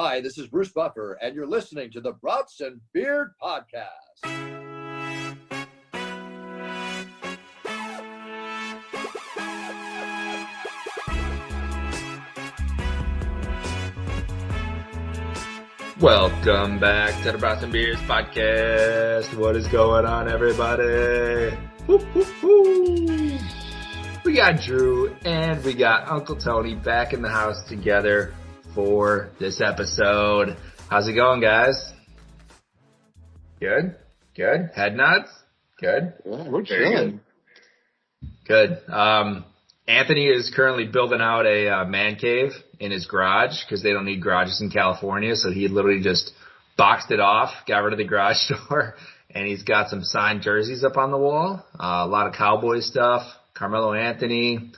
Hi, this is Bruce Buffer, and you're listening to the Brats and Beard Podcast. Welcome back to the Brats and Beers Podcast. What is going on, everybody? Woo, woo, woo. We got Drew and we got Uncle Tony back in the house together for this episode. How's it going, guys? Good? Good? Head nods? Good? Yeah, we're chilling. Good. Anthony is currently building out a man cave in his garage because they don't need garages in California. So he literally just boxed it off, got rid of the garage door, and he's got some signed jerseys up on the wall. A lot of Cowboy stuff. Carmelo Anthony,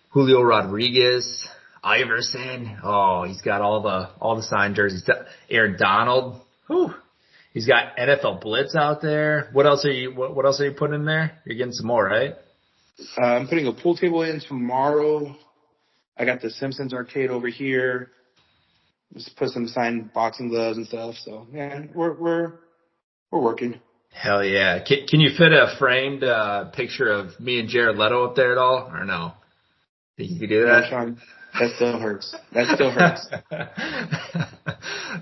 Julio Rodriguez, Iverson. Oh, he's got all the signed jerseys. Aaron Donald. Whew. He's got NFL Blitz out there. What else are you putting in there? You're getting some more, right? I'm putting a pool table in tomorrow. I got the Simpsons arcade over here. Just put some signed boxing gloves and stuff. So yeah, we're working. Hell yeah! Can you fit a framed picture of me and Jared Leto up there at all, or no? Think you could do that? No, Sean, that still hurts. That still hurts.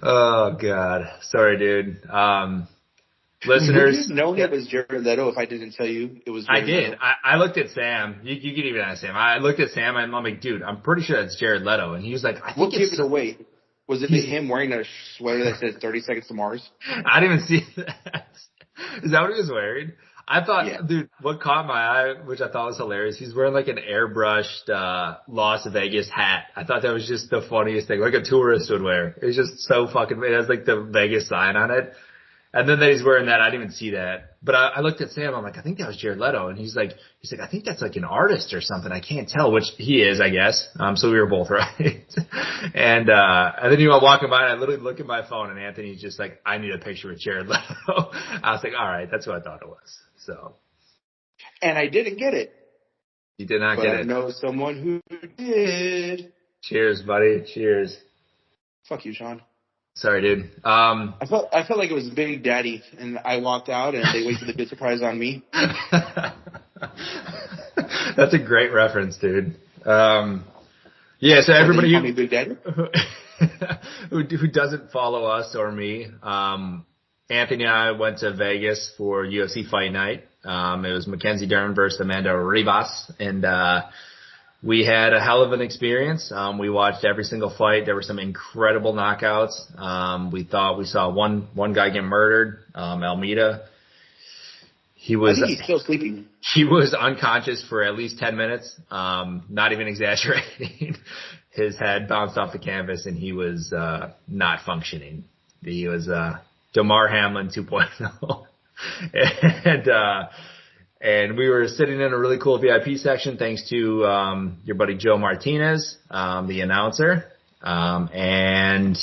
Oh God, sorry, dude. Listeners, you didn't know it was Jared Leto if I didn't tell you it was Jared I did. Leto. I looked at Sam. You can even ask Sam. I looked at Sam and I'm like, dude, I'm pretty sure that's Jared Leto. And he was like, I think what gave it away? Was it him wearing a sweater that says 30 Seconds to Mars? I didn't even see that. Is that what he was wearing? I thought, yeah. Dude, what caught my eye, which I thought was hilarious, he's wearing like an airbrushed Las Vegas hat. I thought that was just the funniest thing, like a tourist would wear. It was just so fucking, it has like the Vegas sign on it. And then that he's wearing that, I didn't even see that. But I looked at Sam, I'm like, I think that was Jared Leto. And he's like, I think that's like an artist or something. I can't tell, which he is, I guess. So we were both right. And then he went walking by and I literally look at my phone and Anthony's just like, I need a picture with Jared Leto. I was like, all right, that's what I thought it was. So. And I didn't get it. You did not get it. I know someone who did. Cheers, buddy. Cheers. Fuck you, Sean. Sorry, dude. I felt like it was Big Daddy, and I walked out, and they waited the good surprise on me. That's a great reference, dude. Yeah, so everybody call me Big Daddy? who doesn't follow us or me, Anthony and I went to Vegas for UFC Fight Night. It was Mackenzie Dern versus Amanda Ribas, and we had a hell of an experience. We watched every single fight. There were some incredible knockouts. We thought we saw one guy get murdered, Almeida. I think he's still sleeping. He was unconscious for at least 10 minutes. Not even exaggerating. His head bounced off the canvas and he was not functioning. He was Damar Hamlin 2.0. And we were sitting in a really cool VIP section thanks to your buddy Joe Martinez, the announcer. And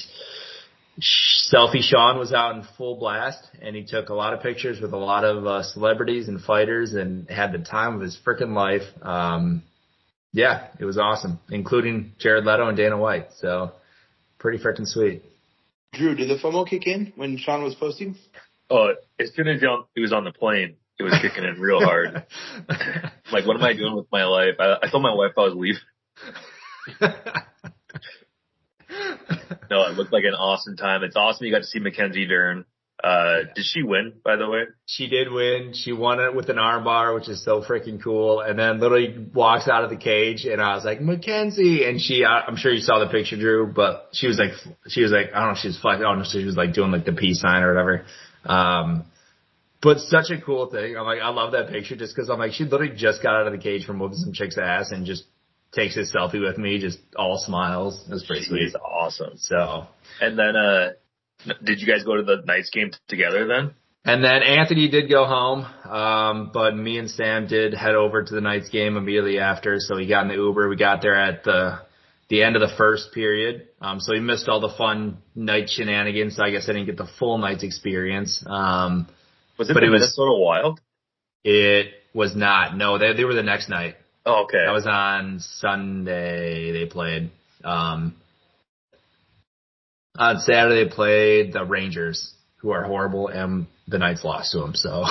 Selfie Sean was out in full blast, and he took a lot of pictures with a lot of celebrities and fighters and had the time of his freaking life. Yeah, it was awesome, including Jared Leto and Dana White. So pretty freaking sweet. Drew, did the FOMO kick in when Sean was posting? Oh, as soon as he was on the plane, it was kicking in real hard. Like, what am I doing with my life? I told my wife I was leaving. No, it looked like an awesome time. It's awesome you got to see Mackenzie Dern. Did she win, by the way? She did win. She won it with an armbar, which is so freaking cool. And then literally walks out of the cage, and I was like, Mackenzie. And I'm sure you saw the picture, Drew, but she was like, I don't know if she was flexing. I don't know if she was like doing like the peace sign or whatever. But such a cool thing. I'm like, I love that picture just because I'm like, she literally just got out of the cage from whooping some chick's ass and just takes his selfie with me, just all smiles. It was pretty sweet. It's awesome. So, and then, did you guys go to the Knights game together then? And then Anthony did go home, but me and Sam did head over to the Knights game immediately after. So we got in the Uber. We got there at the end of the first period. So we missed all the fun night shenanigans. So I guess I didn't get the full Knights experience. Was it Minnesota Wild? It was not. No, they were the next night. Oh, okay. That was on Sunday they played. On Saturday, they played the Rangers, who are horrible, and the Knights lost to them. So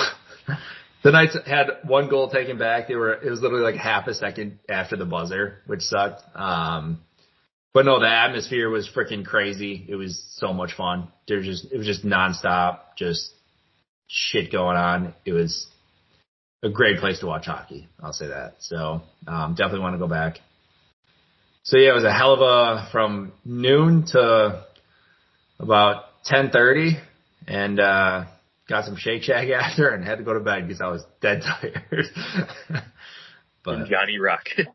the Knights had one goal taken back. It was literally like half a second after the buzzer, which sucked. But no, the atmosphere was freaking crazy. It was so much fun. It was just nonstop, just shit going on. It was a great place to watch hockey. I'll say that. So, definitely want to go back. So yeah, it was a hell of from noon to about 10:30, and, got some Shake Shack after and had to go to bed because I was dead tired. But Johnny Rocket.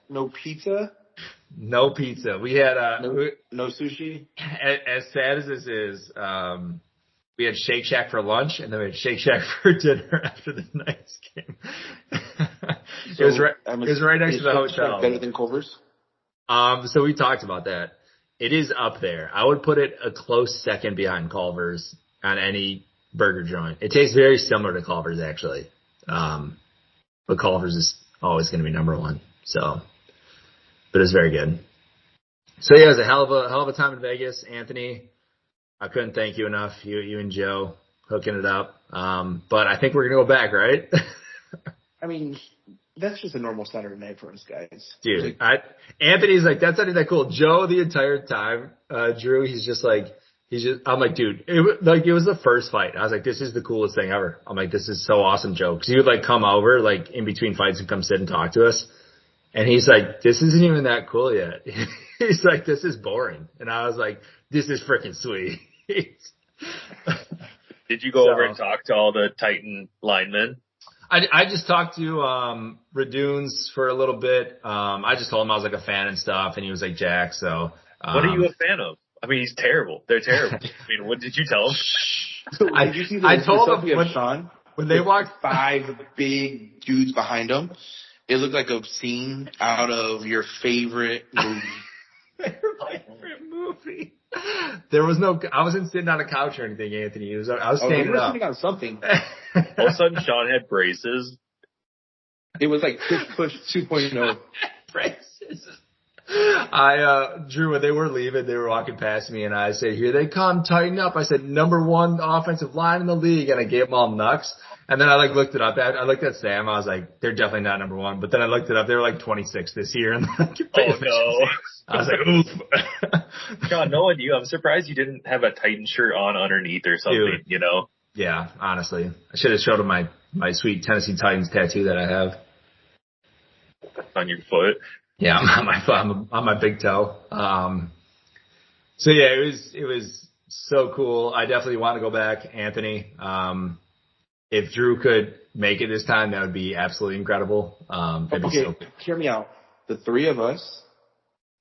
No pizza? No pizza. We had no sushi? As sad as this is, we had Shake Shack for lunch and then we had Shake Shack for dinner after the Knights game. It was right next to the hotel. Better than Culver's? So we talked about that. It is up there. I would put it a close second behind Culver's on any burger joint. It tastes very similar to Culver's actually. But Culver's is always going to be number one. So, but it's very good. So yeah, it was a hell of a time in Vegas, Anthony. I couldn't thank you enough. You and Joe hooking it up. But I think we're gonna go back, right? I mean, that's just a normal Saturday night for us guys. Dude, Anthony's like, that's not even that cool. Joe, the entire time, Drew, I'm like, dude, it was the first fight. I was like, this is the coolest thing ever. I'm like, this is so awesome, Joe. Cause he would like come over like in between fights and come sit and talk to us. And he's like, this isn't even that cool yet. He's like, this is boring. And I was like, this is freaking sweet. Did you go over and talk to all the Titan linemen? I just talked to Raduns for a little bit. I just told him I was like a fan and stuff, and he was like Jack. So what are you a fan of? I mean, he's terrible. They're terrible. I mean, what did you tell him? I told him when they walked 5 big dudes behind him. It looked like a scene out of your favorite movie. My favorite movie. I wasn't sitting on a couch or anything, Anthony. I was standing up. Sitting on something. All of a sudden, Sean had braces. It was like push 2.0. Braces. Drew, when they were leaving, they were walking past me, and I said, here they come, tighten up. I said, number 1 offensive line in the league, and I gave them all knucks. And then I looked it up. I looked at Sam. I was like, they're definitely not number 1. But then I looked it up. They were like 26 this year. And oh no! I was like, oof. Sean, knowing you, I'm surprised you didn't have a Titan shirt on underneath or something. Dude. You know? Yeah, honestly, I should have showed him my sweet Tennessee Titans tattoo that I have on your foot. Yeah, on my big toe. So yeah, it was so cool. I definitely want to go back, Anthony. If Drew could make it this time, that would be absolutely incredible. Hear me out. The 3 of us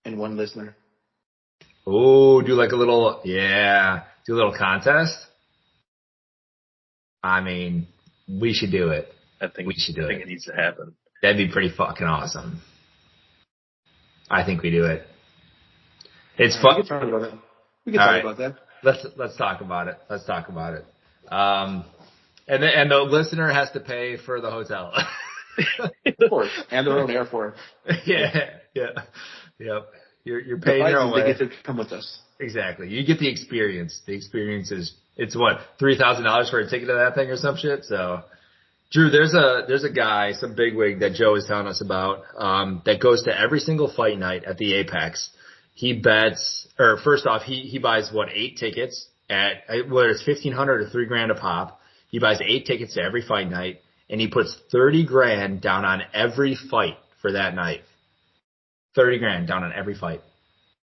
and 1 listener. Oh, do a little contest. I mean, we should do it. I think it needs to happen. That'd be pretty fucking awesome. I think we do it. It's fun. We can talk about that. Let's talk about it. And the listener has to pay for the hotel. Of course. And their own airport. Yeah. Yep. You're paying your own way. They get to come with us. Exactly. You get the experience. The experience it's what, $3,000 for a ticket to that thing or some shit. So, Drew, there's a guy, some bigwig that Joe was telling us about, that goes to every single fight night at the Apex. He bets, or first off, he buys 8 tickets at, whether it's $1,500 or $3,000 a pop. He buys 8 tickets to every fight night, and he puts $30,000 down on every fight for that night. $30,000 down on every fight.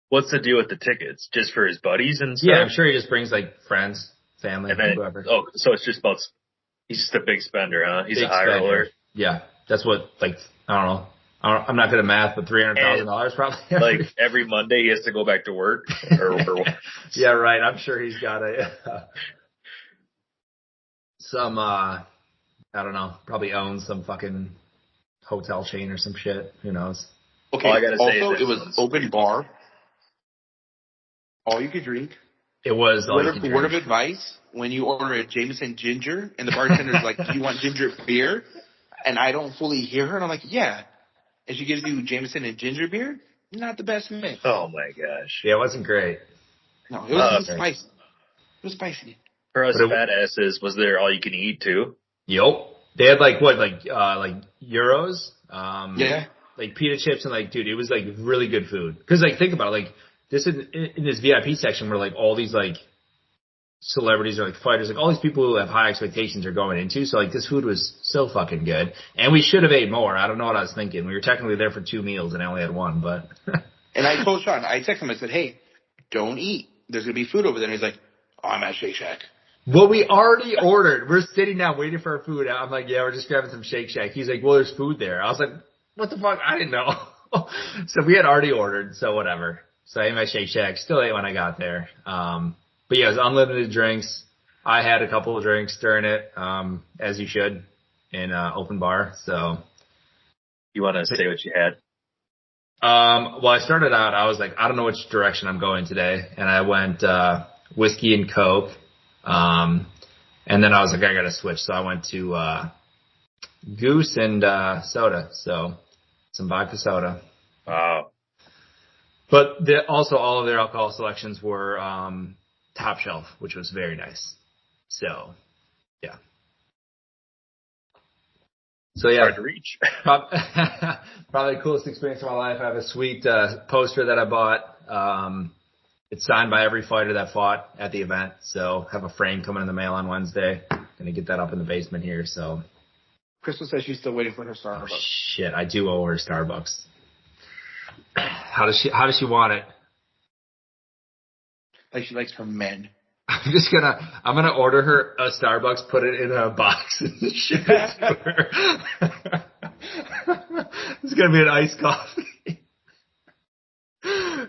What's the deal with the tickets? Just for his buddies and stuff? Yeah, I'm sure he just brings like friends, family, and then, whoever. Oh, so it's just about, he's just a big spender, huh? He's big a high roller. Yeah, that's what, like, I don't know. I'm not good at math, but $300,000 probably. Like every Monday he has to go back to work or what? Yeah, right. I'm sure he's got some, I don't know, probably owns some fucking hotel chain or some shit. Who knows? Okay. All I gotta say also, it was open bar. All you could drink. It was all you could drink. Word of advice: when you order a Jameson ginger, and the bartender's like, "Do you want ginger beer?" And I don't fully hear her, and I'm like, "Yeah." And she gives you Jameson and ginger beer. not the best mix. Oh my gosh. Yeah, it wasn't great. No, it was spicy. It was spicy. For us fat asses, was there all you can eat too? Yup. They had like euros, Yeah. like pita chips and like, dude, it was like really good food. Cause like, think about it, like this in this VIP section where like all these like celebrities or like fighters, like all these people who have high expectations are going into. So like this food was so fucking good. And we should have ate more. I don't know what I was thinking. We were technically there for 2 meals and I only had one, but. And I told Sean, I texted him, I said, hey, don't eat. There's going to be food over there. And he's like, oh, I'm at Shake Shack. Well, we already ordered. We're sitting down waiting for our food. I'm like, yeah, we're just grabbing some Shake Shack. He's like, well, there's food there. I was like, what the fuck? I didn't know. So we had already ordered, so whatever. So I ate my Shake Shack. Still ate when I got there. But yeah, it was unlimited drinks. I had a couple of drinks during it, as you should, in open bar. So you want to say what you had? Well, I started out, I was like, I don't know which direction I'm going today. And I went, whiskey and Coke. And then I was like, I gotta switch. So I went to, Goose and, soda. So some vodka soda. Wow. But also all of their alcohol selections were, top shelf, which was very nice. So, yeah. So yeah, hard to reach. Probably the coolest experience of my life. I have a sweet poster that I bought. It's signed by every fighter that fought at the event. So have a frame coming in the mail on Wednesday. Gonna get that up in the basement here. So Crystal says she's still waiting for her Starbucks. Oh, shit, I do owe her Starbucks. How does she want it? Like she likes her men. I'm gonna order her a Starbucks, put it in a box, and ship it to her. It's gonna be an iced coffee.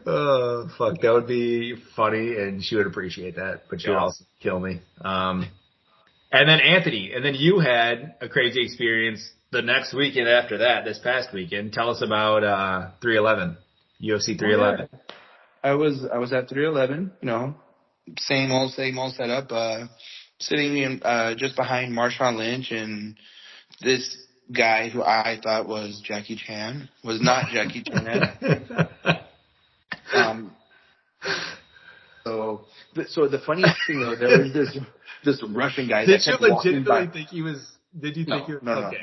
Oh, fuck. That would be funny, and she would appreciate that, but she would also kill me. And then Anthony, and then you had a crazy experience the next weekend after that, this past weekend. Tell us about 311, UFC 311. Yeah. I was at 311, same old setup, sitting in, just behind Marshawn Lynch, and this guy who I thought was Jackie Chan was not Jackie Chan. So the funniest thing though, there was this Russian guy. Did you legitimately think he was? Did you think he was? No. Okay.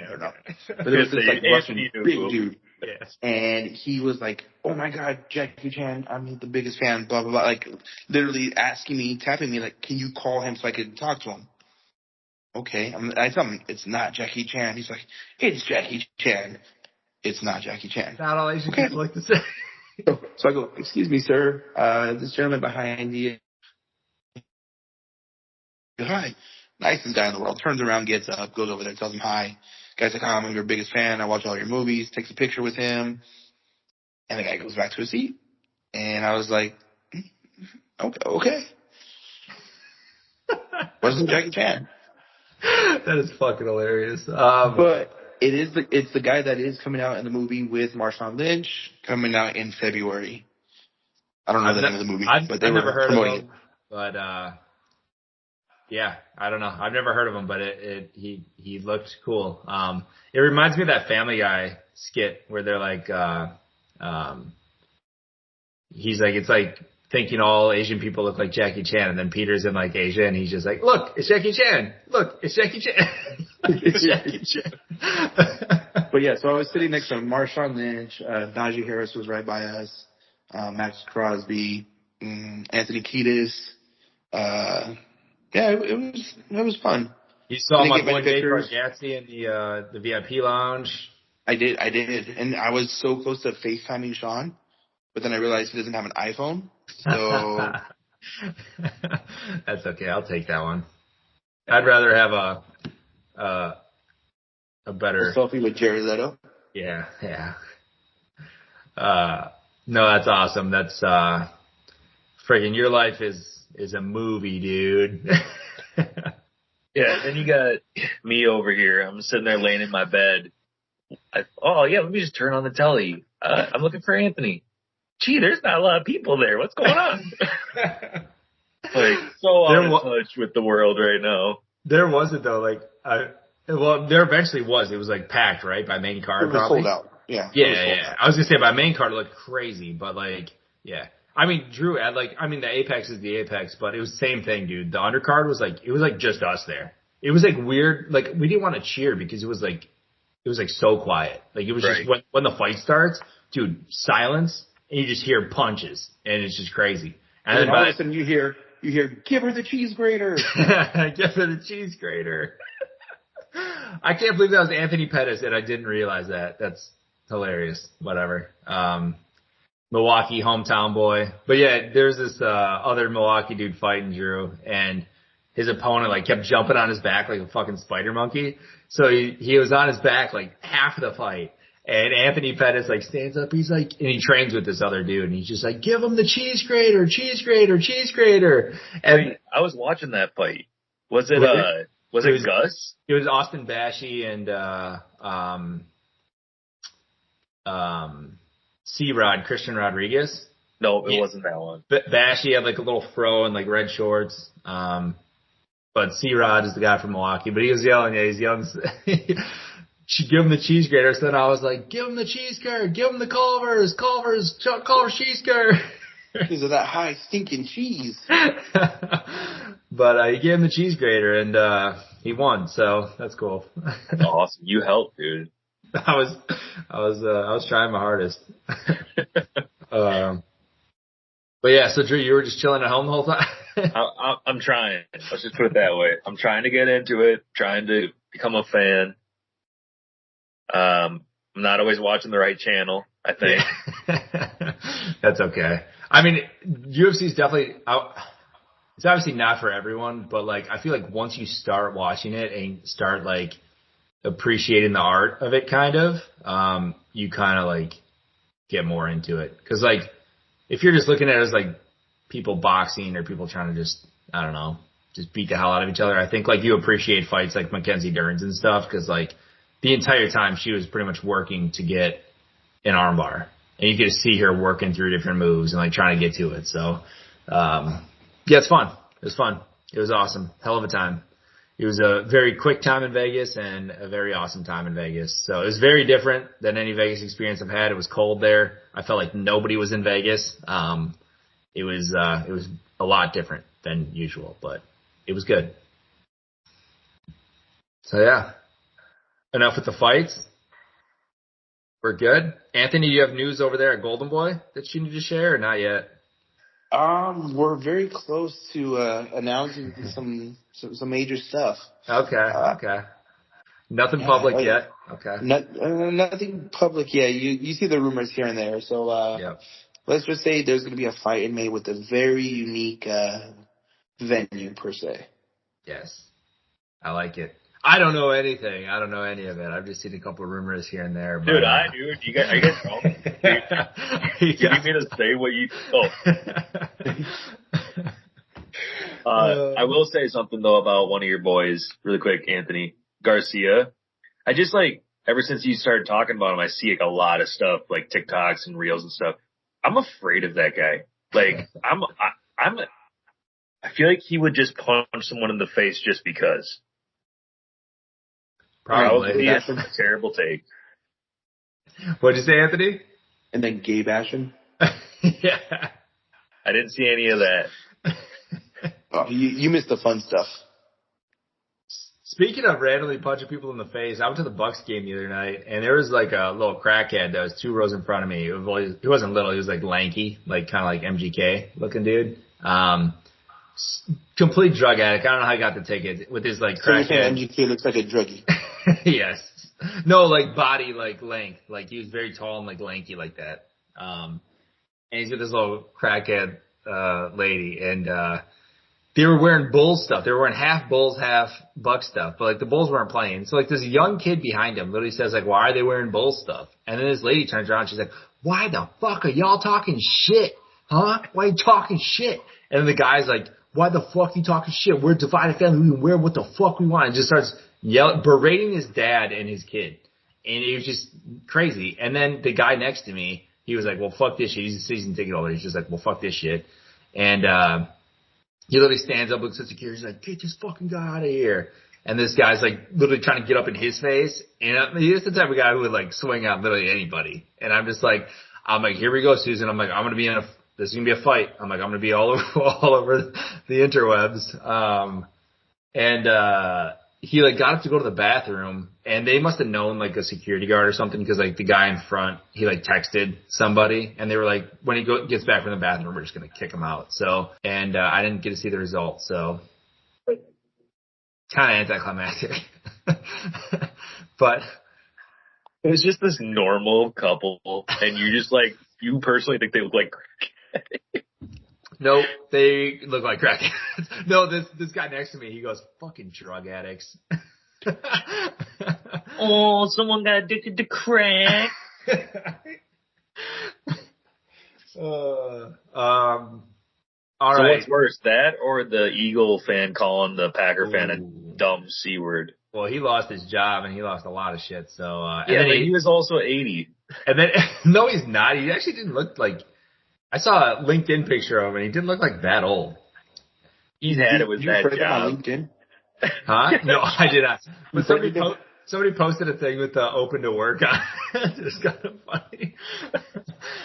But there was this like Russian big dude. Yes. And he was like, oh my God, Jackie Chan, I'm the biggest fan, blah, blah, blah. Like, literally asking me, tapping me, like, can you call him so I could talk to him? Okay. I tell him, it's not Jackie Chan. He's like, it's Jackie Chan. It's not Jackie Chan. Not all Asian people like to say. So I go, excuse me, sir. This gentleman behind you. Hi. Nicest guy in the world. Turns around, gets up, goes over there, tells him hi. Guy's like, I'm your biggest fan. I watch all your movies. Takes a picture with him. And the guy goes back to his seat. And I was like, okay. Wasn't Jackie Chan. That is fucking hilarious. But it's the guy that is coming out in the movie with Marshawn Lynch, coming out in February. I don't know the name of the movie, but they were never heard promoting of him, it. But yeah, I don't know. I've never heard of him, but he looked cool. It reminds me of that Family Guy skit where they're like, he's like, it's like thinking all Asian people look like Jackie Chan, and then Peter's in like Asia, and he's just like, look, it's Jackie Chan. Look, it's Jackie Chan. It's Jackie Chan. But yeah, so I was sitting next to Marshawn Lynch. Najee Harris was right by us. Max Crosby, Anthony Kiedis. Yeah, it was fun. You saw my boy Dave Bargatze in the VIP lounge. I did, and I was so close to FaceTiming Sean, but then I realized he doesn't have an iPhone, so that's okay. I'll take that one. I'd rather have a better selfie with Jared Leto. Yeah. No, that's awesome. That's friggin' your life is a movie, dude. Yeah, then you got me over here. I'm sitting there laying in my bed. Let me just turn on the telly. I'm looking for Anthony. Gee, there's not a lot of people there. What's going on? Like, so out of touch with the world right now. There wasn't, though. Like, there eventually was. It was, like, packed, right, by main card, probably? Sold out. Yeah. Yeah. I was gonna say my main card looked crazy, but like, yeah. I mean, Drew had the Apex is the Apex, but it was the same thing, dude. The undercard was like just us there. It was like weird. Like we didn't want to cheer because it was like so quiet. Like it was just when the fight starts, dude, silence, and you just hear punches, and it's just crazy. And then all of a sudden you hear, give her the cheese grater. Give her the cheese grater. I can't believe that was Anthony Pettis, and I didn't realize that. That's hilarious. Whatever. Milwaukee hometown boy. But yeah, there's this other Milwaukee dude fighting Drew, and his opponent like kept jumping on his back like a fucking spider monkey. So he was on his back like half of the fight. And Anthony Pettis like stands up, he's like, and he trains with this other dude, and he's just like, give him the cheese grater, cheese grater, cheese grater. And I was watching that fight. Was it Gus? It was Austin Bashy and C-Rod, Christian Rodriguez. No, it wasn't that one. Bashy had like a little fro and like red shorts. But C-Rod is the guy from Milwaukee, but he was yelling, he's young. Should give him the cheese grater. So then I was like, give him the cheese curd, give him the Culver's cheese curd. Because of that high stinking cheese. But he gave him the cheese grater, and he won, so that's cool. Awesome. You helped, dude. I was trying my hardest. But yeah, so Drew, you were just chilling at home the whole time? I'm trying. Let's just put it that way. I'm trying to get into it, trying to become a fan. I'm not always watching the right channel, I think. That's okay. I mean, UFC is definitely, it's obviously not for everyone, but like, I feel like once you start watching it and start like appreciating the art of it kind of, you kind of like get more into it. Cause like, if you're just looking at it as like people boxing or people trying to just, I don't know, just beat the hell out of each other, I think like you appreciate fights like Mackenzie Dern's and stuff. Cause like, the entire time she was pretty much working to get an armbar, and you get to see her working through different moves and like trying to get to it. So, yeah, it's fun. It was fun. It was awesome. Hell of a time. It was a very quick time in Vegas and a very awesome time in Vegas. So it was very different than any Vegas experience I've had. It was cold there. I felt like nobody was in Vegas. It was a lot different than usual, but it was good. So yeah. Enough with the fights. We're good. Anthony, do you have news over there at Golden Boy that you need to share or not yet? We're very close to announcing some major stuff. Okay. Nothing public yet. Okay. Nothing public yet. You see the rumors here and there. So yep. Let's just say there's going to be a fight in May with a very unique venue per se. Yes, I like it. I don't know anything. I don't know any of it. I've just seen a couple of rumors here and there. But, dude, I do. Are you guys wrong? Do you need me to say what you? I will say something though about one of your boys, really quick, Anthony Garcia. I just like ever since you started talking about him, I see like a lot of stuff like TikToks and reels and stuff. I'm afraid of that guy. Like I feel like he would just punch someone in the face just because. Probably. That's a terrible take. What'd you say, Anthony? And then gay bashing. Yeah. I didn't see any of that. Oh, you missed the fun stuff. Speaking of randomly punching people in the face, I went to the Bucks game the other night, and there was like a little crackhead that was 2 rows in front of me. He wasn't little. He was like lanky, like kind of like MGK looking dude. Complete drug addict. I don't know how he got the ticket with his like crackhead. So MGK looks like a druggie. Yes. No, like body, like length. Like he was very tall and like lanky like that. And he's with this little crackhead, lady. And, they were wearing Bulls stuff. They were wearing half Bulls, half Buck stuff. But like the Bulls weren't playing. So like this young kid behind him literally says like, why are they wearing Bulls stuff? And then this lady turns around and she's like, why the fuck are y'all talking shit? Huh? Why are you talking shit? And then the guy's like, why the fuck are you talking shit? We're a divided family. We can wear what the fuck we want. And just starts berating his dad and his kid. And it was just crazy. And then the guy next to me, he was like, well, fuck this shit. He's a season ticket holder. He's just like, well, fuck this shit. And, he literally stands up, looks at security. He's like, get this fucking guy out of here. and this guy's like literally trying to get up in his face, and he's the type of guy who would like swing out literally anybody. And I'm like, here we go, Susan. I'm like, this is gonna be a fight. I'm like, I'm gonna be all over the interwebs. He like got up to go to the bathroom, and they must have known like a security guard or something, because like the guy in front, he like texted somebody, and they were like, when he gets back from the bathroom, we're just gonna kick him out. So, and I didn't get to see the result, so kind of anticlimactic. But it was just this normal couple, and you just like, you personally think they look like nope, they look like crackheads. No, this guy next to me, he goes, fucking drug addicts. oh, someone got addicted to crack. All so right. what's worse, that or the Eagle fan calling the Packer fan a dumb C word? Well, he lost his job, and he lost a lot of shit. So yeah, but he was also 80. And then no, he's not. He actually didn't look like. I saw a LinkedIn picture of him, and he didn't look like that old. He's had it with that job. On LinkedIn? Huh? No, I did not. But somebody posted a thing with the open to work on it. It's kind of funny.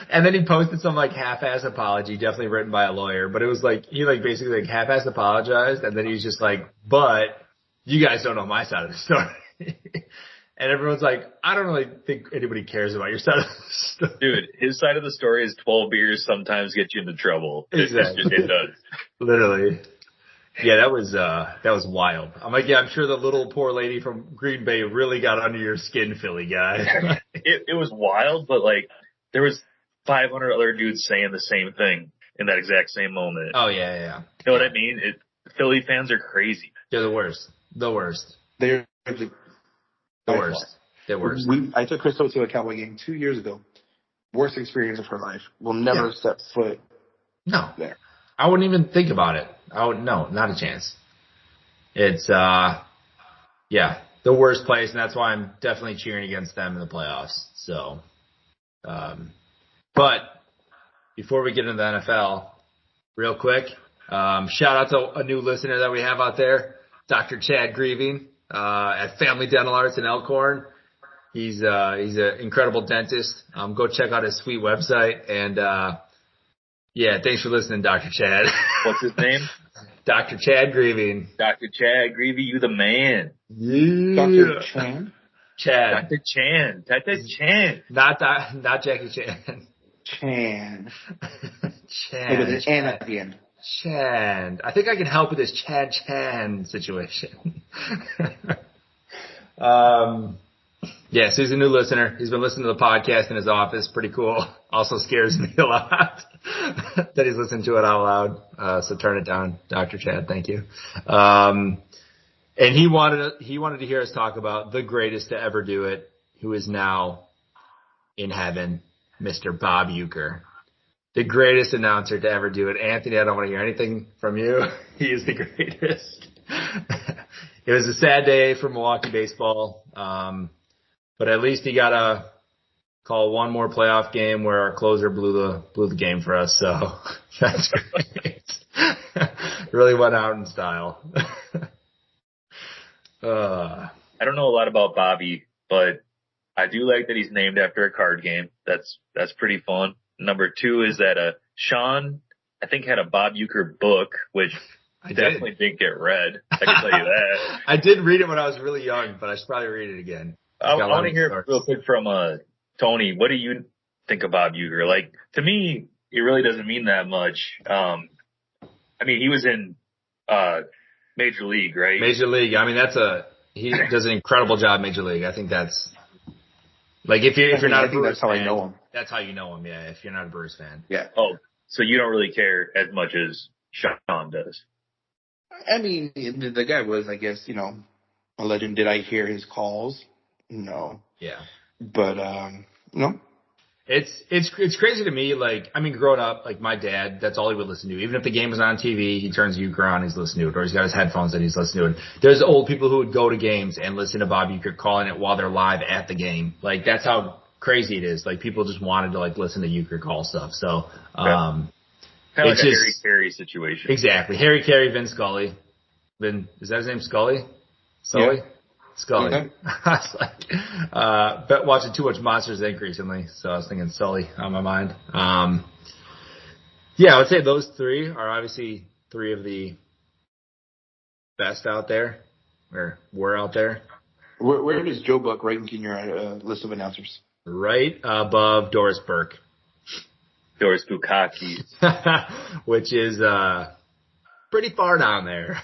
And then he posted some like half-ass apology, definitely written by a lawyer. But it was like, he like basically like half-ass apologized, and then he was just like, but you guys don't know my side of the story. And everyone's like, I don't really think anybody cares about your side of the story. Dude, his side of the story is 12 beers sometimes get you into trouble. Exactly. It does. Literally. Yeah, that was wild. I'm like, yeah, I'm sure the little poor lady from Green Bay really got under your skin, Philly guy. It was wild, but like, there was 500 other dudes saying the same thing in that exact same moment. Oh, yeah. You know what I mean? Philly fans are crazy. They're the worst. The worst. They're the worst. They're worst. I took Crystal to a Cowboy game 2 years ago. Worst experience of her life. Will never step foot there. I wouldn't even think about it. No, not a chance. It's, the worst place, and that's why I'm definitely cheering against them in the playoffs. So, but before we get into the NFL, real quick, shout out to a new listener that we have out there, Dr. Chad Grieving, at Family Dental Arts in Elkhorn. He's an incredible dentist. Go check out his sweet website, and, thanks for listening, Dr. Chad. What's his name? Dr. Chad Grieving. Dr. Chad Grieving, you the man. Yeah. Dr. Chan? Chad. Dr. Chan. Dr. Chan. Not Jackie Chan. Chan. Chan. With an N at the end. Chan. I think I can help with this Chad Chan situation. So he's a new listener. He's been listening to the podcast in his office. Pretty cool. Also scares me a lot that he's listening to it out loud. So turn it down, Dr. Chad. Thank you. And he wanted to hear us talk about the greatest to ever do it, who is now in heaven, Mr. Bob Uecker. The greatest announcer to ever do it. Anthony, I don't want to hear anything from you. He is the greatest. It was a sad day for Milwaukee baseball. But at least he got to call one more playoff game where our closer blew the game for us. So that's great. Really went out in style. I don't know a lot about Bobby, but I do like that he's named after a card game. That's pretty fun. Number 2 is that Sean, I think, had a Bob Uecker book, which I definitely didn't get read. I can tell you that. I did read it when I was really young, but I should probably read it again. I want to hear real quick from Tony. What do you think of Bob Uecker? Like, to me, it really doesn't mean that much. I mean, he was in Major League, right? Major League. I mean, he does an incredible job in Major League. I think that's like if you're not a Brewers fan, that's how I know him. That's how you know him. Yeah, if you're not a Brewers fan. Yeah. Oh, so you don't really care as much as Sean does. I mean, the guy was, I guess, a legend. Did I hear his calls? No. Yeah. But, no. It's crazy to me. Like, I mean, growing up, like my dad, that's all he would listen to. Even if the game was on TV, he turns Uecker on, he's listening to it, or he's got his headphones and he's listening to it. There's old people who would go to games and listen to Bob Uecker calling it while they're live at the game. Like, that's how crazy it is. Like, people just wanted to like listen to Uecker call stuff. So, kind of like a Harry Carey situation. Exactly. Harry Carey, Vin Scully. Is that his name, Scully? Sully? Yeah. Scully. Yeah. I was like, but watching too much Monsters Inc. recently, so I was thinking Sully on my mind. Yeah, I would say those three are obviously three of the best out there, or were out there. Where does Joe Buck rank in your list of announcers? Right above Doris Burke. Doris Bukaki. Which is pretty far down there.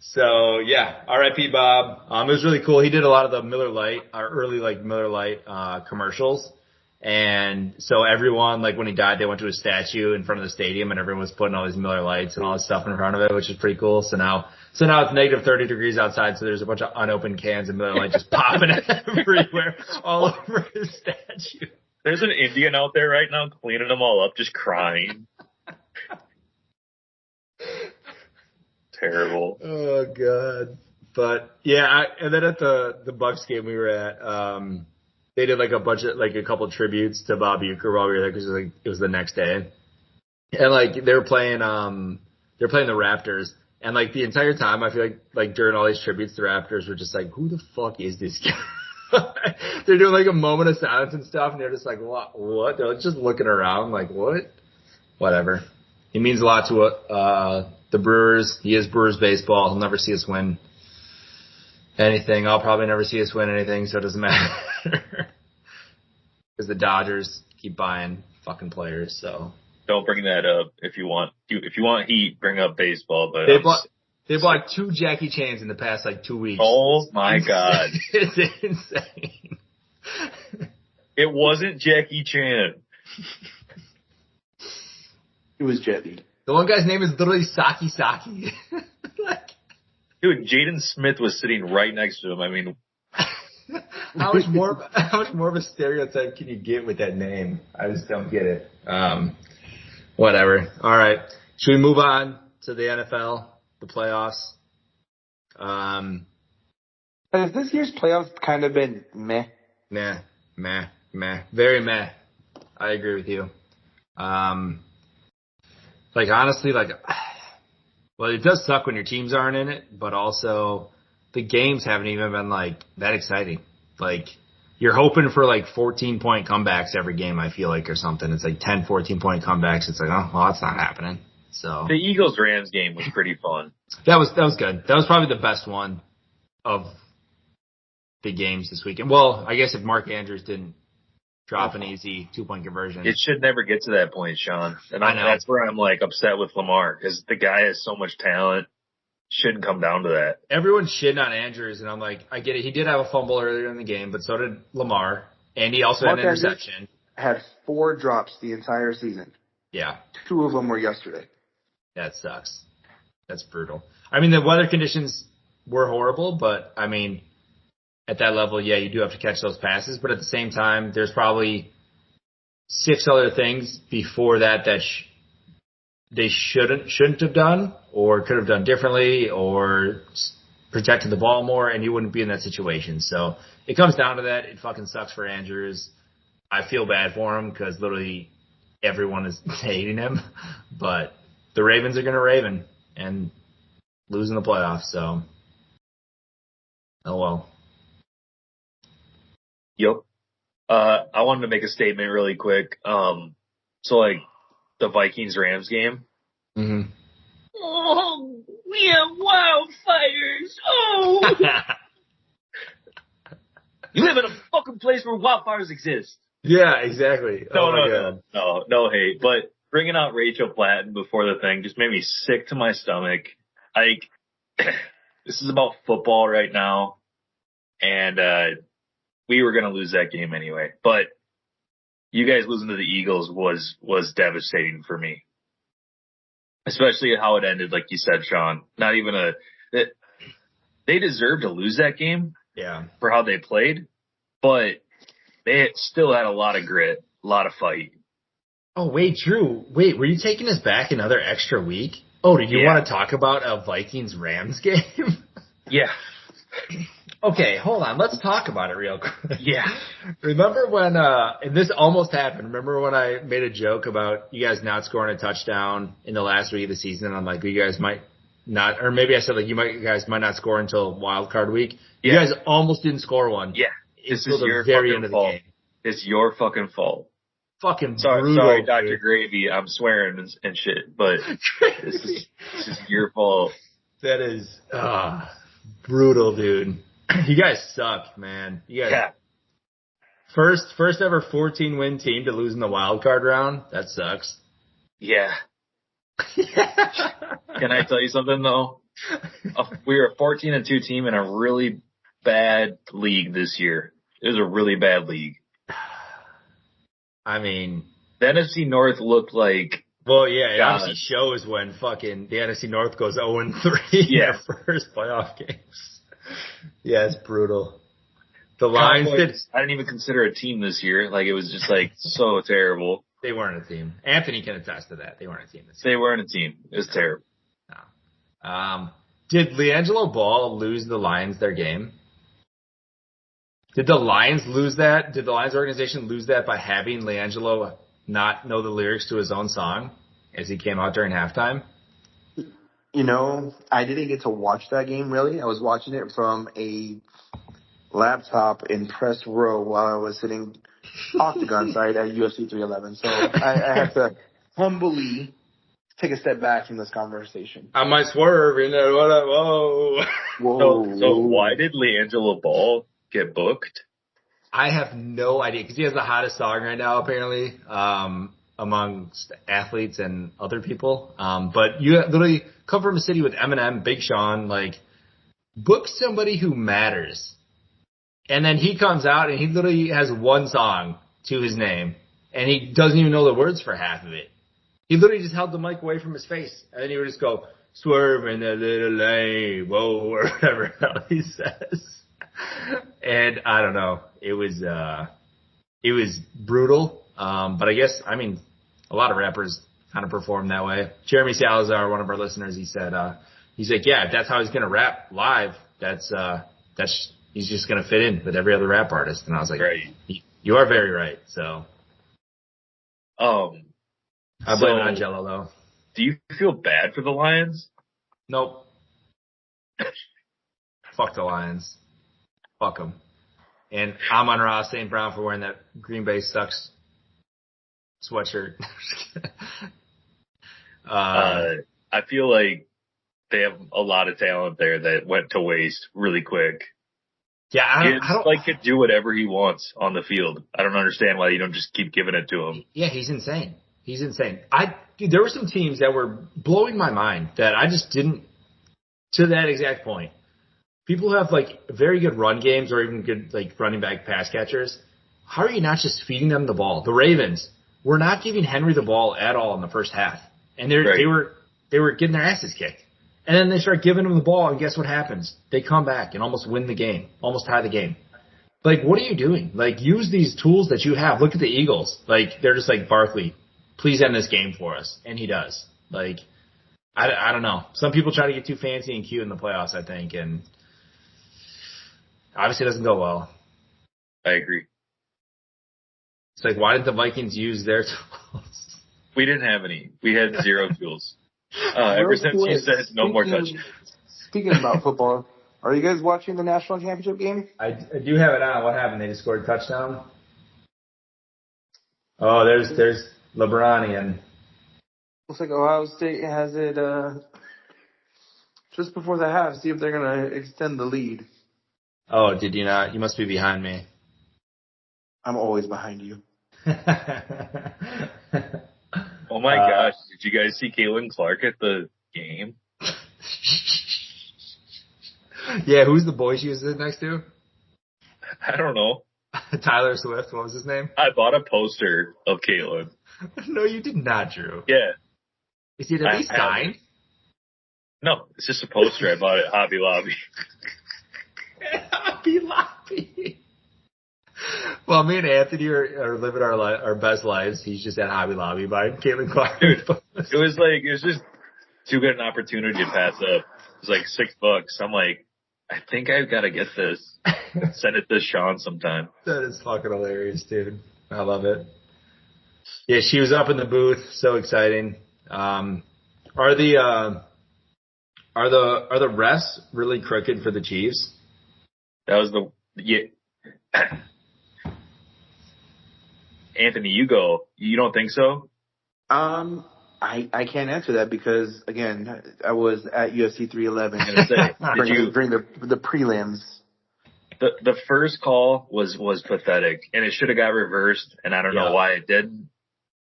So yeah, R.I.P. Bob. It was really cool. He did a lot of the Miller Lite, our early like Miller Lite commercials, and so everyone like when he died, they went to his statue in front of the stadium, and everyone was putting all these Miller Lights and all this stuff in front of it, which is pretty cool. So now it's negative 30 degrees outside, so there's a bunch of unopened cans of Miller Lite just popping everywhere, all over his statue. There's an Indian out there right now cleaning them all up, just crying. Terrible. Oh god. But yeah, and then at the Bucks game we were at, they did like a couple tributes to Bob Uecker while we were there because it was the next day, and like they were playing the Raptors, and like the entire time I feel like during all these tributes, the Raptors were just like, who the fuck is this guy? They're doing like a moment of silence and stuff, and they're just like, what? They're just looking around like, what? Whatever. He means a lot to the Brewers. He is Brewers baseball. He'll never see us win anything. I'll probably never see us win anything, so it doesn't matter. Because the Dodgers keep buying fucking players, so. Don't bring that up if you want. If you want heat, bring up baseball. But they bought 2 Jackie Chans in the past like 2 weeks. Oh my god, it's insane. It wasn't Jackie Chan. It was Jetty. The one guy's name is literally Saki. Dude, Jaden Smith was sitting right next to him. I mean, how much more of a stereotype can you get with that name? I just don't get it. Whatever. All right. Should we move on to the NFL, the playoffs? Has this year's playoffs kind of been meh? Meh. Very meh. I agree with you. Like honestly, well, it does suck when your teams aren't in it, but also the games haven't even been like that exciting. Like you're hoping for like 14-point comebacks every game, I feel like, or something. It's like 10, 14-point comebacks. It's like, oh, well, that's not happening. So the Eagles-Rams game was pretty fun. That was good. That was probably the best one of the games this weekend. Well, I guess if Mark Andrews didn't drop an easy 2-point conversion. It should never get to that point, Sean. And I know. That's where I'm like upset with Lamar because the guy has so much talent. Shouldn't come down to that. Everyone's shitting on Andrews, and I'm like, I get it. He did have a fumble earlier in the game, but so did Lamar. And he also had an interception. Had 4 drops the entire season. Yeah. 2 of them were yesterday. That sucks. That's brutal. I mean, the weather conditions were horrible, but I mean, at that level, yeah, you do have to catch those passes. But at the same time, there's probably 6 other things before that they shouldn't have done or could have done differently or protected the ball more, and you wouldn't be in that situation. So it comes down to that. It fucking sucks for Andrews. I feel bad for him because literally everyone is hating him. But the Ravens are going to Raven and losing the playoffs. So, oh well. Yep. I wanted to make a statement really quick. So like the Vikings-Rams game. Mm-hmm. Oh, we have wildfires. Oh. You live in a fucking place where wildfires exist. Yeah, exactly. No hate. But bringing out Rachel Platten before the thing just made me sick to my stomach. Like, this is about football right now. And, we were going to lose that game anyway, but you guys losing to the Eagles was devastating for me, especially how it ended. Like you said, Sean, not even they deserved to lose that game. Yeah. For how they played, but they still had a lot of grit, a lot of fight. Oh, wait, Drew. Wait, were you taking us back another extra week? Oh, did you want to talk about a Vikings-Rams game? Yeah. Okay, hold on. Let's talk about it real quick. Yeah. Remember when, and this almost happened. Remember when I made a joke about you guys not scoring a touchdown in the last week of the season? I'm like, you guys might not, or maybe I said like you guys might not score until wild card week. You Yeah. guys almost didn't score one. Yeah. This is Until your the very fucking end of the fault. game. It's your fucking fault. Fucking Sorry, brutal. Dr. Dude. Gravy. I'm swearing and shit, but this is your fault. That is brutal, dude. You guys suck, man. You guys. Yeah. First ever 14-win team to lose in the wild card round. That sucks. Yeah. Can I tell you something though? We were a 14-2 team in a really bad league this year. It was a really bad league. I mean, the NFC North looked like. Well, yeah, it obviously shows when fucking the NFC North goes 0-3 in their first playoff games. Yeah, it's brutal. The Lions I didn't even consider a team this year. Like, it was just like so terrible. They weren't a team. Anthony can attest to that. They weren't a team this year. They weren't a team. It was terrible. No. Did LiAngelo Ball lose the Lions their game? Did the Lions lose that? Did the Lions organization lose that by having LiAngelo not know the lyrics to his own song as he came out during halftime? You know, I didn't get to watch that game, really. I was watching it from a laptop in press row while I was sitting octagon side at UFC 311. So I have to humbly take a step back from this conversation. I might swerve in there. What up? Whoa. Whoa. So why did LiAngelo Ball get booked? I have no idea because he has the hottest song right now, apparently, amongst athletes and other people. But you literally come from a city with Eminem, Big Sean, like, book somebody who matters. And then he comes out and he literally has one song to his name, and he doesn't even know the words for half of it. He literally just held the mic away from his face, and then he would just go, swerve in a little lane, whoa, or whatever the hell he says. And I don't know. It was brutal. But I guess, I mean, a lot of rappers kind of perform that way. Jeremy Salazar, one of our listeners, he said, he's like, yeah, if that's how he's going to rap live, he's just going to fit in with every other rap artist. And I was like, right. You are very right. So, I blame it on Gelo though. Do you feel bad for the Lions? Nope. Fuck the Lions. Fuck them. And Amon-Ra St. Brown for wearing that Green Bay Sucks sweatshirt. I feel like they have a lot of talent there that went to waste really quick. Yeah, I don't could do whatever he wants on the field. I don't understand why you don't just keep giving it to him. Yeah, he's insane. He's insane. Dude, there were some teams that were blowing my mind that I just didn't, to that exact point. People who have like very good run games or even good like running back pass catchers. How are you not just feeding them the ball? The Ravens were not giving Henry the ball at all in the first half, and they were getting their asses kicked. And then they start giving them the ball, and guess what happens? They come back and almost win the game, almost tie the game. Like, what are you doing? Like, use these tools that you have. Look at the Eagles. Like, they're just like, Barkley, please end this game for us. And he does. Like, I don't know. Some people try to get too fancy and cute in the playoffs, I think, and obviously it doesn't go well. I agree. It's like, why didn't the Vikings use their tools? We didn't have any. We had zero tools. Ever since you said no more touchdowns. Speaking about football, are you guys watching the national championship game? I do have it on. What happened? They just scored a touchdown? Oh, there's LeBronian. Looks like Ohio State has it just before the half. See if they're going to extend the lead. Oh, did you not? You must be behind me. I'm always behind you. Oh my gosh, did you guys see Caitlin Clark at the game? Yeah, who's the boy she was sitting next to? I don't know. Tyler Swift, what was his name? I bought a poster of Caitlin. No, you did not, Drew. Yeah. Is he at least signed? No, it's just a poster I bought at Hobby Lobby. Hobby Lobby. Well, me and Anthony are living our best lives. He's just at Hobby Lobby buying Caitlin Clark. Dude, it was just too good an opportunity to pass up. It was like $6. I'm like, I think I've got to get this. Send it to Sean sometime. That is fucking hilarious, dude. I love it. Yeah, she was up in the booth. So exciting. Are Are the refs really crooked for the Chiefs? That was Anthony, you go. You don't think so? I can't answer that because again, I was at UFC 311 during the prelims. The first call was pathetic, and it should have got reversed, and I don't know why it didn't.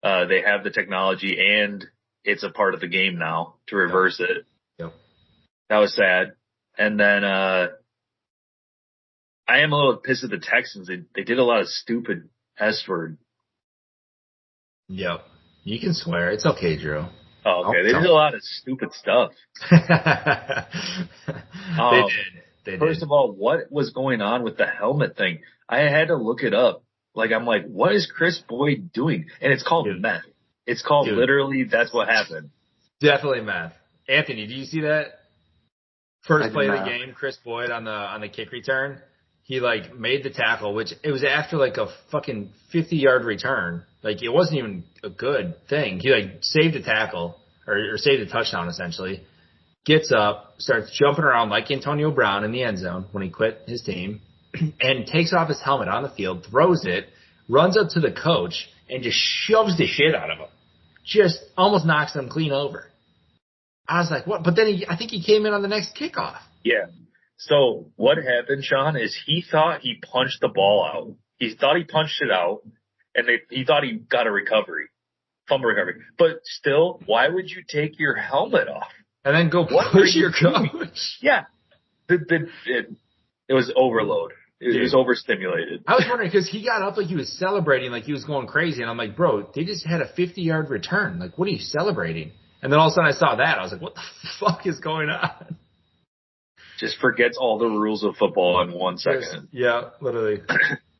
They have the technology, and it's a part of the game now to reverse it. Yep. That was sad. And then I am a little pissed at the Texans. They did a lot of stupid S word. Yep. You can swear. It's okay, Drew. Oh, okay. They did a lot of stupid stuff. They did. First of all, what was going on with the helmet thing? I had to look it up. I'm like, what is Chris Boyd doing? And it's called meth. It's called literally, that's what happened. Definitely meth. Anthony, do you see that? First play of the game, Chris Boyd on the kick return. He made the tackle, which it was after a fucking 50-yard return. It wasn't even a good thing. He saved the tackle or saved the touchdown essentially. Gets up, starts jumping around like Antonio Brown in the end zone when he quit his team, and takes off his helmet on the field, throws it, runs up to the coach, and just shoves the shit out of him. Just almost knocks him clean over. I was like, what? But then I think he came in on the next kickoff. Yeah. So what happened, Sean, is he thought he punched the ball out. He thought he punched it out, and he thought he got a fumble recovery. But still, why would you take your helmet off? And then go push your coach. Yeah. It was overload. It was overstimulated. I was wondering because he got up like he was celebrating, like he was going crazy. And I'm like, bro, they just had a 50-yard return. What are you celebrating? And then all of a sudden I saw that. I was like, what the fuck is going on? Just forgets all the rules of football in 1 second. Yeah, literally.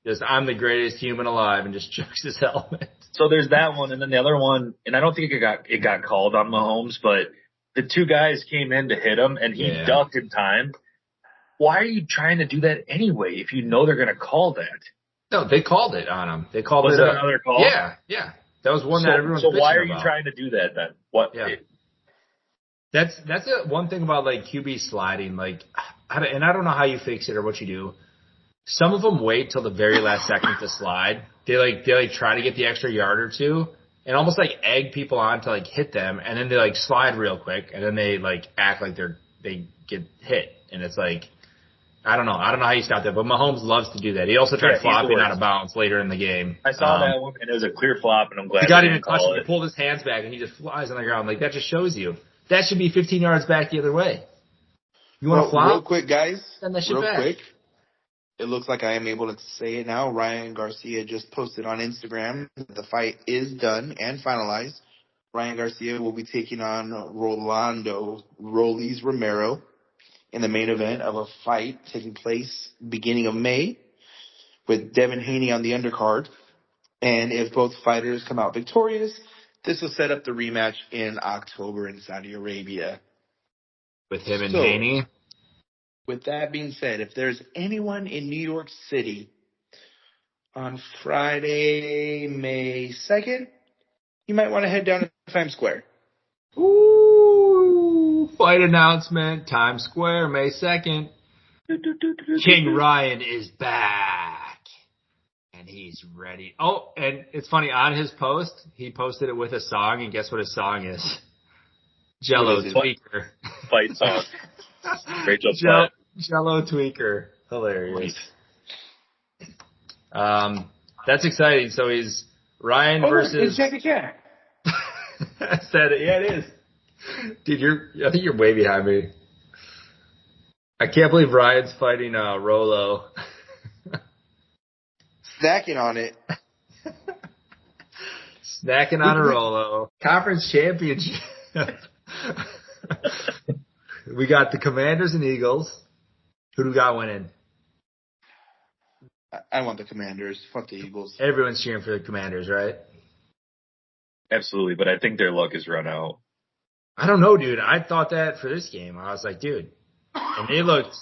Just, I'm the greatest human alive, and just chucks his helmet. So there's that one. And then the other one, and I don't think it got called on Mahomes, but the two guys came in to hit him, and he ducked in time. Why are you trying to do that anyway if you know they're going to call that? No, they called it on him. They called Was it another call? Yeah. That was one that everyone's So why are you about. trying to do that then? What? Yeah. That's one thing about QB sliding. And I don't know how you fix it or what you do. Some of them wait till the very last second to slide. They try to get the extra yard or two. And almost egg people on to hit them, and then they slide real quick, and then they act like they get hit, and it's I don't know how you stop that, but Mahomes loves to do that. He also tried flopping out of bounds later in the game. I saw that one, and it was a clear flop, and I'm glad he got even touched it. He pulled his hands back, and he just flies on the ground. That just shows you that should be 15 yards back the other way. You want to flop? Real quick, guys. Send that shit back. Quick. It looks like I am able to say it now. Ryan Garcia just posted on Instagram that the fight is done and finalized. Ryan Garcia will be taking on Rolando Rollies Romero in the main event of a fight taking place beginning of May with Devin Haney on the undercard. And if both fighters come out victorious, this will set up the rematch in October in Saudi Arabia. With him and Haney? With that being said, if there's anyone in New York City on Friday, May 2nd, you might want to head down to Times Square. Ooh, fight announcement, Times Square, May 2nd. King Ryan is back. And he's ready. Oh, and it's funny, on his post, he posted it with a song, and guess what his song is? Gelo Tweaker. Fight song. Rachel Gelo Tweaker. Hilarious. That's exciting. So he's Ryan versus. It's Jackie Chan. I said it. Yeah, it is. Dude, I think you're way behind me. I can't believe Ryan's fighting Rolo. Snacking on it. Snacking on a Rolo. Conference championship. We got the Commanders and Eagles. Who do we got winning? I want the Commanders. Fuck the Eagles. Everyone's cheering for the Commanders, right? Absolutely, but I think their luck is run out. I don't know, dude. I thought that for this game. I was like, dude. And they looked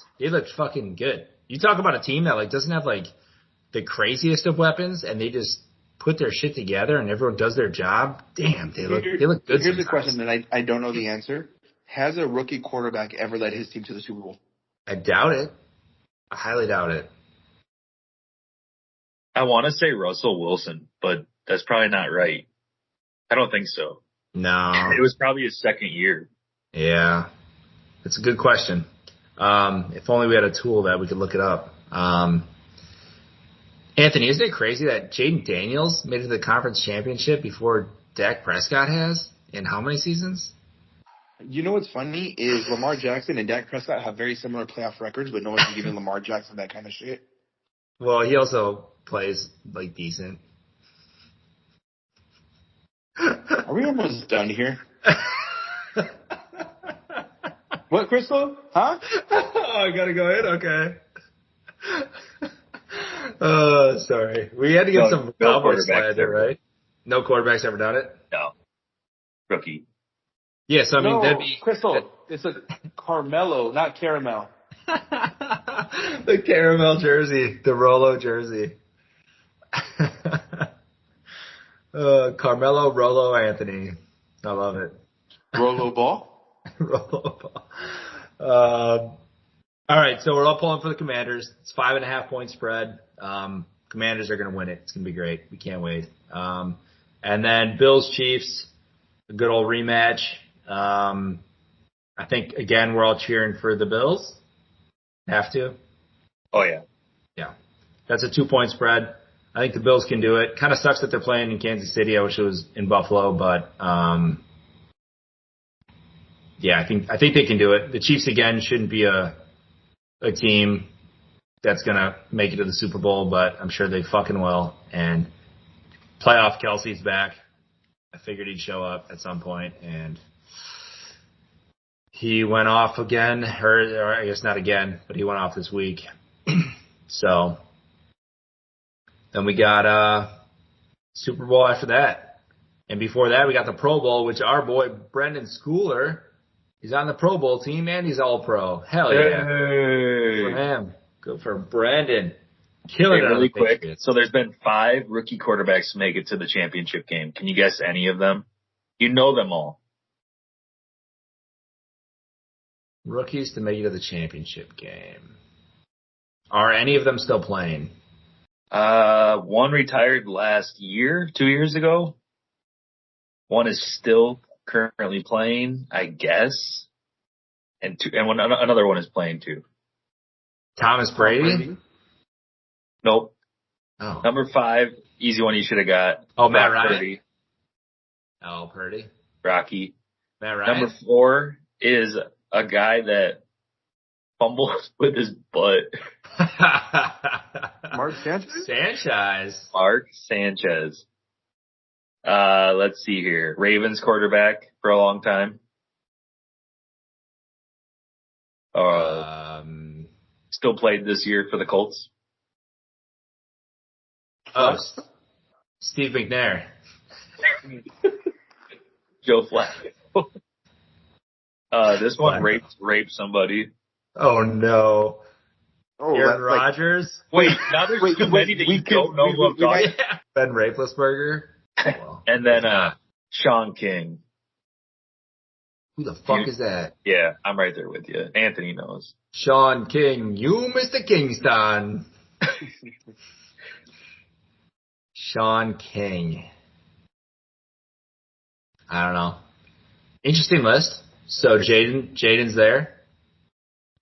fucking good. You talk about a team that doesn't have the craziest of weapons, and they just put their shit together and everyone does their job. Damn, they look good. Here's a question that I don't know the answer. has a rookie quarterback ever led his team to the Super Bowl? I doubt it. I highly doubt it. I want to say Russell Wilson, but that's probably not right. I don't think so. No. It was probably his second year. Yeah. It's a good question. If only we had a tool that we could look it up. Anthony, isn't it crazy that Jaden Daniels made it to the conference championship before Dak Prescott has in how many seasons? You know what's funny is Lamar Jackson and Dak Prescott have very similar playoff records, but no one's giving Lamar Jackson that kind of shit. Well, he also plays, like, decent. Are we almost done here? What, Crystal? Huh? Oh, I gotta go in? Okay. Sorry. We had to get some Cowboys slander, right? No quarterback's ever done it? No. Rookie. Yeah, so I mean, that'd be... Crystal, it's a Carmelo, not caramel. The caramel jersey, the Rolo jersey. Carmelo, Rolo, Anthony. I love it. Rolo ball? Rolo ball. All right, so we're all pulling for the Commanders. It's 5.5 point spread. Commanders are going to win it. It's going to be great. We can't wait. And then Bills Chiefs, a good old rematch. I think again we're all cheering for the Bills. Have to. Oh yeah. Yeah. That's a 2 point spread. I think the Bills can do it. Kind of sucks that they're playing in Kansas City. I wish it was in Buffalo, but yeah, I think they can do it. The Chiefs again shouldn't be a team that's gonna make it to the Super Bowl, but I'm sure they fucking will. And playoff Kelsey's back. I figured he'd show up at some point, and he went off again, or I guess not again, but he went off this week. So then we got Super Bowl after that. And before that, we got the Pro Bowl, which our boy Brendan Schooler, he's on the Pro Bowl team, and he's all-pro. Hell yeah. Hey. Good for him. Good for Brandon. Killing it really quick. Patriots. So there's been 5 rookie quarterbacks make it to the championship game. Can you guess any of them? You know them all. Rookies to make it to the championship game. Are any of them still playing? One retired last year, 2 years ago. One is still currently playing, I guess. And another one is playing too. Thomas Brady? Nope. Oh. Number 5, easy one you should have got. Oh, Matt Ryan? Purdy. Oh, Purdy. Rocky. Matt Ryan. Number 4 is a guy that fumbles with his butt. Mark Sanchez? Mark Sanchez. Let's see here. Ravens quarterback for a long time. Still played this year for the Colts. Oh, Steve McNair. Joe Flacco. This one raped somebody. Oh no. Oh, Aaron Rodgers. Wait, now there's too many that you don't know who I'm talking about. Ben Raplesberger. Oh, well. And then Sean King. Who the fuck is that? Yeah, I'm right there with you. Anthony knows. Sean King, you Mr. Kingston. Sean King. I don't know. Interesting list. So Jaden's there.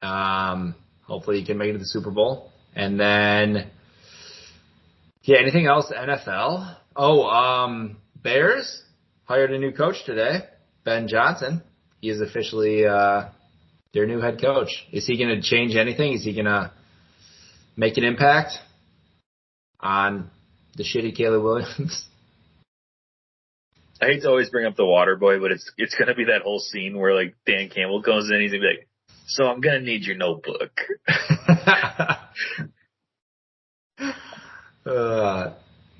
Hopefully he can make it to the Super Bowl. And then, yeah, anything else? NFL? Oh, Bears hired a new coach today, Ben Johnson. He is officially their new head coach. Is he going to change anything? Is he going to make an impact on the shitty Caleb Williams? I hate to always bring up the water boy, but it's going to be that whole scene where like Dan Campbell goes in, he's going to be like, so I'm going to need your notebook.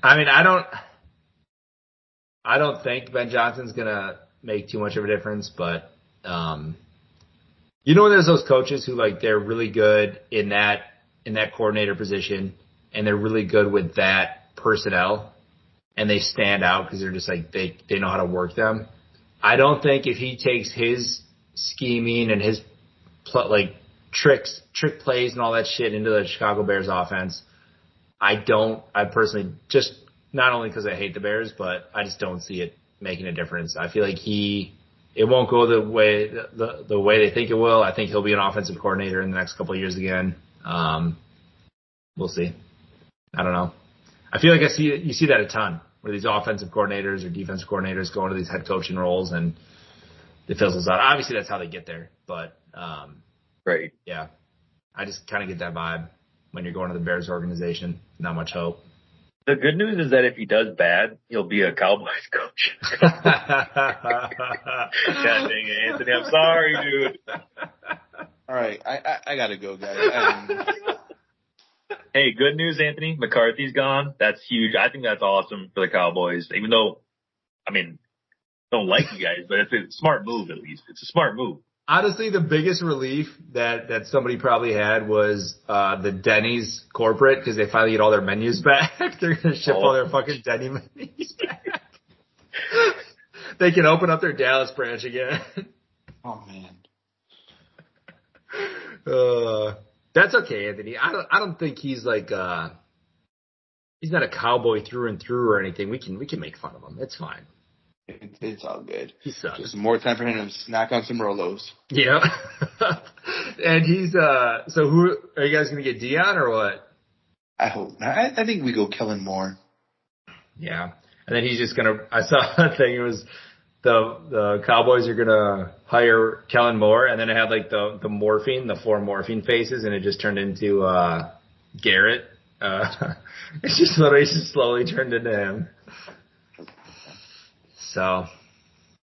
I mean, I don't think Ben Johnson's going to make too much of a difference, but you know, there's those coaches who like they're really good in that coordinator position, and they're really good with that personnel, and they stand out because they're just like they know how to work them. I don't think if he takes his scheming and his trick plays and all that shit into the Chicago Bears offense. I personally, just not only because I hate the Bears, but I just don't see it making a difference. I feel like it won't go the way they think it will. I think he'll be an offensive coordinator in the next couple of years again. We'll see. I don't know. I feel like you see that a ton where these offensive coordinators or defensive coordinators go into these head coaching roles and it fizzles out. Obviously, that's how they get there, but right. Yeah, I just kind of get that vibe when you're going to the Bears organization. Not much hope. The good news is that if he does bad, he'll be a Cowboys coach. God dang it, Anthony. I'm sorry, dude. All right. I got to go, guys. Hey, good news, Anthony. McCarthy's gone. That's huge. I think that's awesome for the Cowboys. Even though, don't like you guys, but it's a smart move at least. It's a smart move. Honestly, the biggest relief that somebody probably had was the Denny's corporate, because they finally get all their menus back. They're going to ship all their fucking Denny menus back. They can open up their Dallas branch again. Oh, man. That's okay, Anthony. I don't think he's like he's not a cowboy through and through or anything. We can make fun of him. It's fine. It's all good. He sucks. Just more time for him to snack on some Rolos. Yeah. And he's so who are you guys gonna get, Deion or what? I hope. I think we go Kellen Moore. Yeah. And then he's just gonna I saw a thing, it was the Cowboys are gonna hire Kellen Moore, and then it had like the four morphine faces, and it just turned into Garrett. It's just literally slowly turned into him. So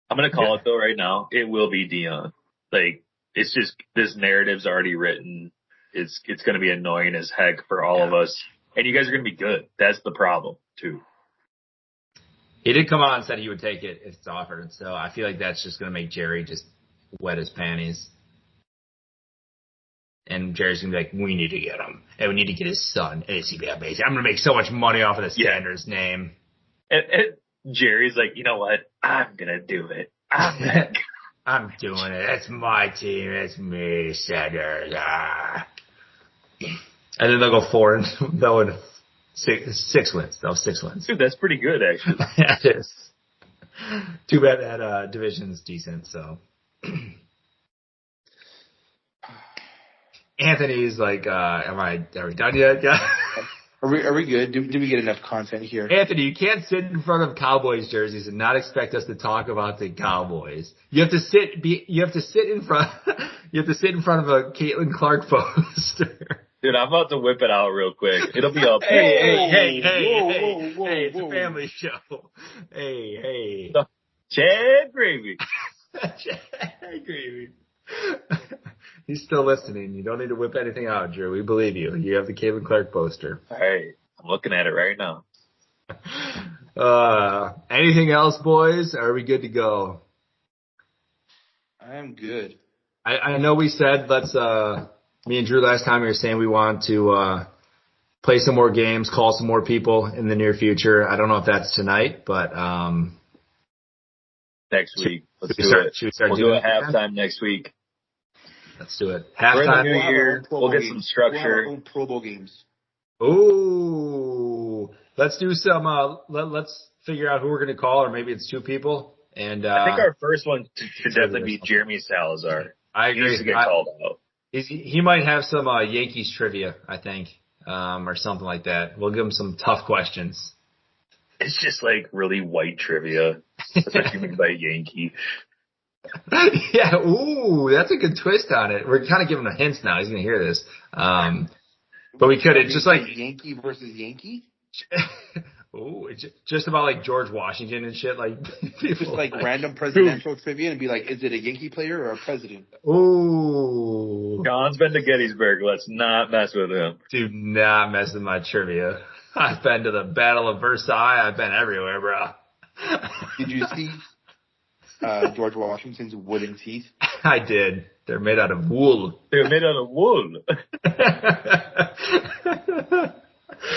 I'm gonna call it though right now. It will be Deion. Like, it's just, this narrative's already written. It's gonna be annoying as heck for all of us, and you guys are gonna be good. That's the problem too. He did come out and said he would take it if it's offered. So I feel like that's just gonna make Jerry just wet his panties. And Jerry's gonna be like, we need to get him, and we need to get his son. ACB base. I'm gonna make so much money off of the Sanders name. And Jerry's like, you know what? I'm going to do it. I'm doing it. It's my team. It's me, Sanders. Ah. And then they'll go they'll win six wins. They'll have 6 wins. Dude, that's pretty good, actually. Yeah, it is. Too bad that division's decent, so. Anthony's like, are we done yet, guys? Are we good? Did we get enough content here? Anthony, you can't sit in front of Cowboys jerseys and not expect us to talk about the Cowboys. You have to sit in front of a Caitlin Clark poster. Dude, I'm about to whip it out real quick. It'll be up. Hey, it's a family show. Hey. Chad Gravy. Chad Gravy. He's still listening. You don't need to whip anything out, Drew. We believe you. You have the Caitlin Clark poster. All right. I'm looking at it right now. Anything else, boys? Are we good to go? I am good. I know we said me and Drew last time we were saying we want to play some more games, call some more people in the near future. I don't know if that's tonight, but next week. Should we start we'll do a halftime next week. Let's do it. Halftime. We'll get some structure. We'll have Pro Bowl games. Ooh. Let's do some, let's figure out who we're going to call, or maybe it's 2 people. And I think our first one should definitely be Jeremy Salazar. I agree. He needs to get called out. He might have some Yankees trivia, I think, or something like that. We'll give him some tough questions. It's just like really white trivia. That's what you mean by Yankee. Yeah, ooh, that's a good twist on it. We're kind of giving him hints now. He's going to hear this. But we could, it's just like Yankee versus Yankee? Ooh, it's just about like George Washington and shit. Like, just like random presidential trivia and be like, is it a Yankee player or a president? Ooh. John's been to Gettysburg. Let's not mess with him. Do not mess with my trivia. I've been to the Battle of Versailles. I've been everywhere, bro. Did you see George Washington's wooden teeth? I did. They're made out of wool. They're made out of wool.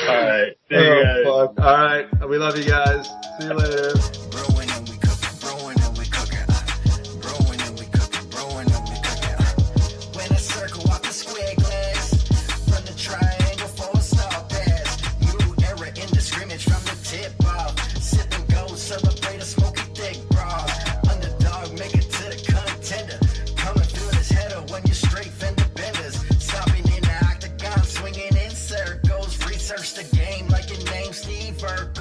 All right. All right. We love you guys. See you later. over.